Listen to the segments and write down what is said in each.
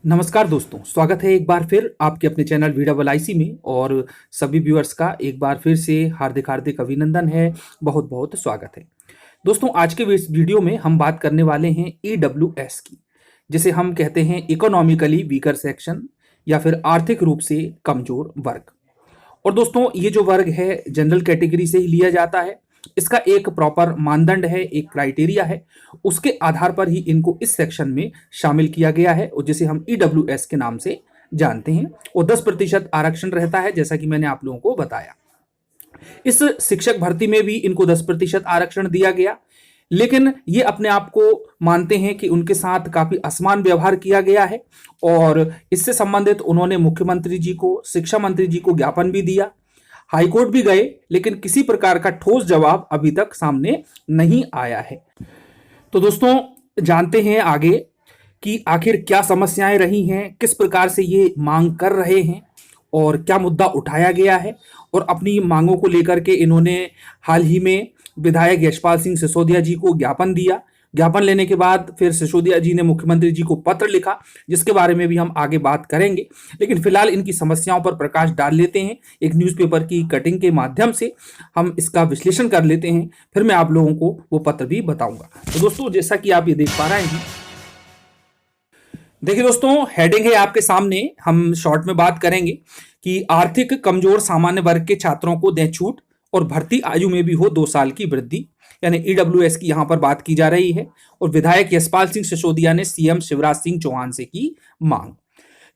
नमस्कार दोस्तों, स्वागत है एक बार फिर आपके अपने चैनल वीडाबल आईसी में। और सभी व्यूअर्स का एक बार फिर से हार्दिक हार्दिक अभिनंदन है, बहुत बहुत स्वागत है। दोस्तों, आज के इस वीडियो में हम बात करने वाले हैं ईडब्ल्यूएस की, जिसे हम कहते हैं इकोनॉमिकली वीकर सेक्शन या फिर आर्थिक रूप से कमजोर वर्ग। और दोस्तों, ये जो वर्ग है जनरल कैटेगरी से ही लिया जाता है। इसका एक प्रॉपर मानदंड है, एक क्राइटेरिया है, उसके आधार पर ही इनको इस सेक्शन में शामिल किया गया है और जिसे हम ईडब्ल्यूएस के नाम से जानते हैं। और 10% आरक्षण रहता है, जैसा कि मैंने आप लोगों को बताया। इस शिक्षक भर्ती में भी इनको 10% आरक्षण दिया गया, लेकिन ये अपने आप को मानते हैं कि उनके साथ काफी असमान व्यवहार किया गया है। और इससे संबंधित उन्होंने मुख्यमंत्री जी को, शिक्षा मंत्री जी को ज्ञापन भी दिया, हाईकोर्ट भी गए, लेकिन किसी प्रकार का ठोस जवाब अभी तक सामने नहीं आया है। तो दोस्तों, जानते हैं आगे कि आखिर क्या समस्याएं रही हैं, किस प्रकार से ये मांग कर रहे हैं और क्या मुद्दा उठाया गया है। और अपनी मांगों को लेकर के इन्होंने हाल ही में विधायक यशपाल सिंह सिसोदिया जी को ज्ञापन दिया। ज्ञापन लेने के बाद फिर सिसोदिया जी ने मुख्यमंत्री जी को पत्र लिखा, जिसके बारे में भी हम आगे बात करेंगे। लेकिन फिलहाल इनकी समस्याओं पर प्रकाश डाल लेते हैं, एक न्यूज़पेपर की कटिंग के माध्यम से हम इसका विश्लेषण कर लेते हैं, फिर मैं आप लोगों को वो पत्र भी बताऊंगा। तो दोस्तों, जैसा कि आप ये देख पा रहे हैं, देखिए दोस्तों, हेडिंग है आपके सामने। हम शॉर्ट में बात करेंगे कि आर्थिक कमजोर सामान्य वर्ग के छात्रों को दें छूट और भर्ती आयु में भी हो 2 साल की वृद्धि, यानी ईडब्ल्यूएस की यहां पर बात की जा रही है। और विधायक यशपाल सिंह सिसोदिया ने सीएम शिवराज सिंह चौहान से की मांग।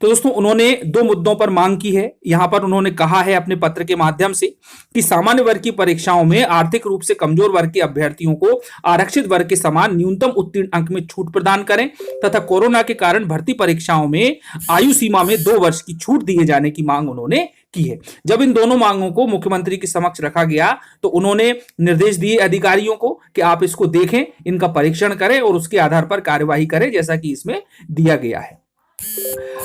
तो दोस्तों, उन्होंने 2 मुद्दों पर मांग की है। यहां पर उन्होंने कहा है अपने पत्र के माध्यम से कि सामान्य वर्ग की परीक्षाओं में आर्थिक रूप से कमजोर वर्ग के अभ्यर्थियों को आरक्षित वर्ग के समान न्यूनतम उत्तीर्ण अंक में छूट प्रदान करें तथा कोरोना के कारण भर्ती परीक्षाओं में आयु सीमा में 2 वर्ष की छूट दिए जाने की मांग उन्होंने की है। जब इन दोनों मांगों को मुख्यमंत्री के समक्ष रखा गया तो उन्होंने निर्देश दिए अधिकारियों को कि आप इसको देखें, इनका परीक्षण करें और उसके आधार पर कार्यवाही करें, जैसा कि इसमें दिया गया है।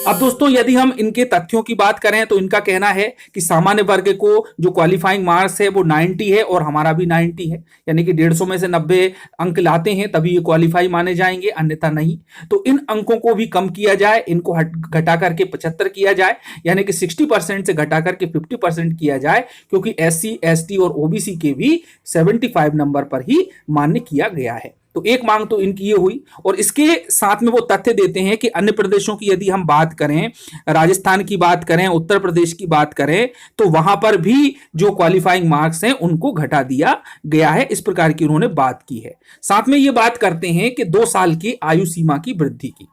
अब दोस्तों, यदि हम इनके तथ्यों की बात करें तो इनका कहना है कि सामान्य वर्ग को जो क्वालिफाइंग मार्क्स है वो 90 है और हमारा भी 90 है, यानी कि 150 में से 90 अंक लाते हैं तभी ये क्वालिफाई माने जाएंगे, अन्यथा नहीं। तो इन अंकों को भी कम किया जाए, इनको घटा करके 75 किया जाए, यानी कि 60% से घटा करके 50% किया जाए, क्योंकि SC ST और OBC के भी 75 नंबर पर ही मान्य किया गया है। तो एक मांग तो इनकी ये हुई। और इसके साथ में वो तथ्य देते हैं कि अन्य प्रदेशों की यदि हम बात करें, राजस्थान की बात करें, उत्तर प्रदेश की बात करें, तो वहां पर भी जो क्वालिफाइंग मार्क्स हैं उनको घटा दिया गया है। इस प्रकार की उन्होंने बात की है। साथ में ये बात करते हैं कि 2 साल की आयु सीमा की वृद्धि की।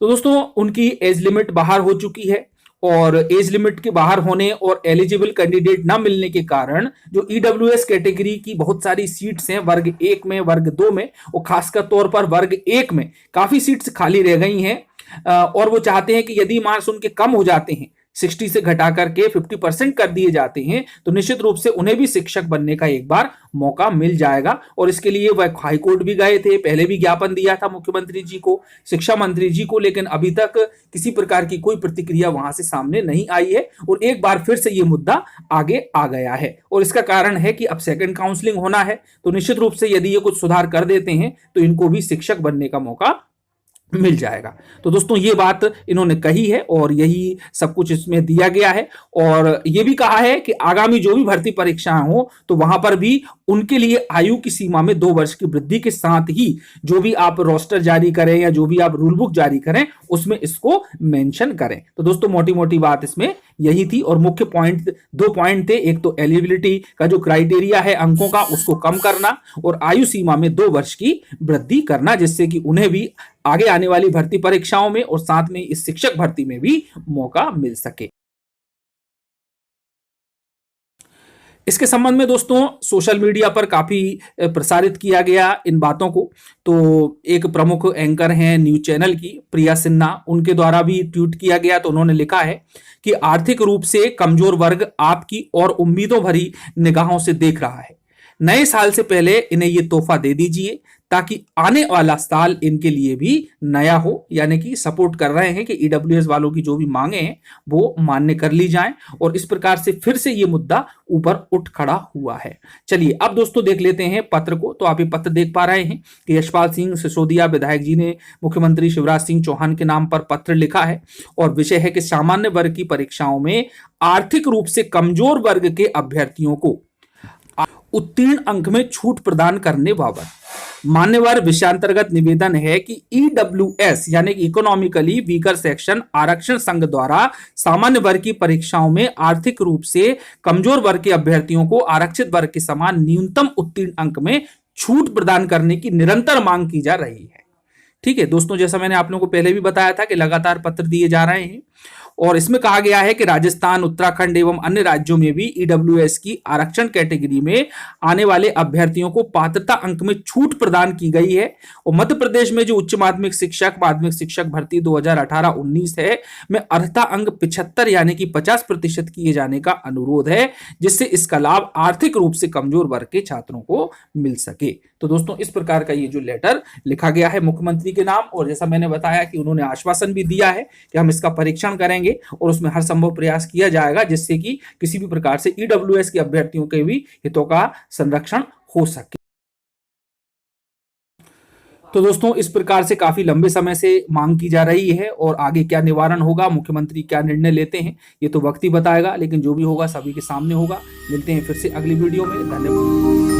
तो दोस्तों, उनकी एज लिमिट बाहर हो चुकी है और एज लिमिट के बाहर होने और एलिजिबल कैंडिडेट ना मिलने के कारण जो ईडब्ल्यूएस कैटेगरी की बहुत सारी सीट्स हैं वर्ग 1 में, वर्ग 2 में, और खासकर तौर पर वर्ग 1 में काफी सीट्स खाली रह गई हैं। और वो चाहते हैं कि यदि मार्क्स उनके कम हो जाते हैं, 60 से घटा करके 50% कर दिए जाते हैं, तो निश्चित रूप से उन्हें भी शिक्षक बनने का एक बार मौका मिल जाएगा। और इसके लिए वह हाईकोर्ट भी गए थे, पहले भी ज्ञापन दिया था मुख्यमंत्री जी को, शिक्षा मंत्री जी को, लेकिन अभी तक किसी प्रकार की कोई प्रतिक्रिया वहां से सामने नहीं आई है। और एक बार फिर से यह मुद्दा आगे आ गया है और इसका कारण है कि अब सेकंड काउंसलिंग होना है। तो निश्चित रूप से यदि ये कुछ सुधार कर देते हैं तो इनको भी शिक्षक बनने का मौका मिल जाएगा। तो दोस्तों, ये बात इन्होंने कही है और यही सब कुछ इसमें दिया गया है। और ये भी कहा है कि आगामी जो भी भर्ती परीक्षाएं हो तो वहां पर भी उनके लिए आयु की सीमा में 2 वर्ष की वृद्धि के साथ ही जो भी आप रोस्टर जारी करें या जो भी आप रूल बुक जारी करें उसमें इसको मेंशन करें। तो दोस्तों, मोटी मोटी बात इसमें यही थी। और मुख्य पॉइंट 2 पॉइंट थे, एक तो एलिजिबिलिटी का जो क्राइटेरिया है अंकों का उसको कम करना और आयु सीमा में 2 वर्ष की वृद्धि करना, जिससे कि उन्हें भी आगे आने वाली भर्ती परीक्षाओं में और साथ में इस शिक्षक भर्ती में भी मौका मिल सके। इसके संबंध में दोस्तों, सोशल मीडिया पर काफी प्रसारित किया गया इन बातों को। तो एक प्रमुख एंकर हैं न्यूज चैनल की, प्रिया सिन्हा, उनके द्वारा भी ट्वीट किया गया। तो उन्होंने लिखा है कि आर्थिक रूप से कमजोर वर्ग आपकी और उम्मीदों भरी निगाहों से देख रहा है। नए साल से पहले इन्हें ये तोहफा दे दीजिए ताकि आने वाला साल इनके लिए भी नया हो। यानी कि सपोर्ट कर रहे हैं कि ईडब्ल्यूएस वालों की जो भी मांगे हैं वो मान्य कर ली जाएं, और इस प्रकार से फिर से ये मुद्दा ऊपर उठ खड़ा हुआ है। चलिए अब दोस्तों देख लेते हैं पत्र को। तो आप ये पत्र देख पा रहे हैं कि यशपाल सिंह सिसोदिया विधायक जी ने मुख्यमंत्री शिवराज सिंह चौहान के नाम पर पत्र लिखा है, और विषय है कि सामान्य वर्ग की परीक्षाओं में आर्थिक रूप से कमजोर वर्ग के अभ्यर्थियों को उत्तीर्ण अंक में छूट प्रदान करने बाबत मान्यवर विषयांतर्गत निवेदन है कि ईडब्ल्यूएस यानी कि इकोनॉमिकली वीकर सेक्शन आरक्षण संघ द्वारा सामान्य वर्ग की परीक्षाओं में आर्थिक रूप से कमजोर वर्ग के अभ्यर्थियों को आरक्षित वर्ग के समान न्यूनतम उत्तीर्ण अंक में छूट प्रदान करने की निरंतर मांग की जा रही है। ठीक है दोस्तों, जैसा मैंने आप लोगों को पहले भी बताया था कि लगातार पत्र दिए जा रहे हैं, और इसमें कहा गया है कि राजस्थान, उत्तराखंड एवं अन्य राज्यों में भी ईडब्ल्यूएस की आरक्षण कैटेगरी में आने वाले अभ्यर्थियों को पात्रता अंक में छूट प्रदान की गई है। और मध्य प्रदेश में जो उच्च माध्यमिक शिक्षक भर्ती 2018-19 है में अर्हता अंक 75 यानी कि 50% किए जाने का अनुरोध है, जिससे इसका लाभ आर्थिक रूप से कमजोर वर्ग के छात्रों को मिल सके। तो दोस्तों इस प्रकार का ये जो लेटर लिखा गया है मुख्यमंत्री के नाम, और जैसा मैंने बताया कि उन्होंने आश्वासन भी दिया है कि हम इसका परीक्षण करेंगे और उसमें हर संभव प्रयास किया जाएगा जिससे कि किसी भी प्रकार से ईडब्ल्यूएस के अभ्यर्थियों के भी हितों का संरक्षण हो सके। तो दोस्तों इस प्रकार से काफी लंबे समय से मांग की जा रही है, और आगे क्या निवारण होगा, मुख्यमंत्री क्या निर्णय लेते हैं, ये तो वक्त ही बताएगा, लेकिन जो भी होगा सभी के सामने होगा। मिलते हैं फिर से अगली वीडियो में। धन्यवाद।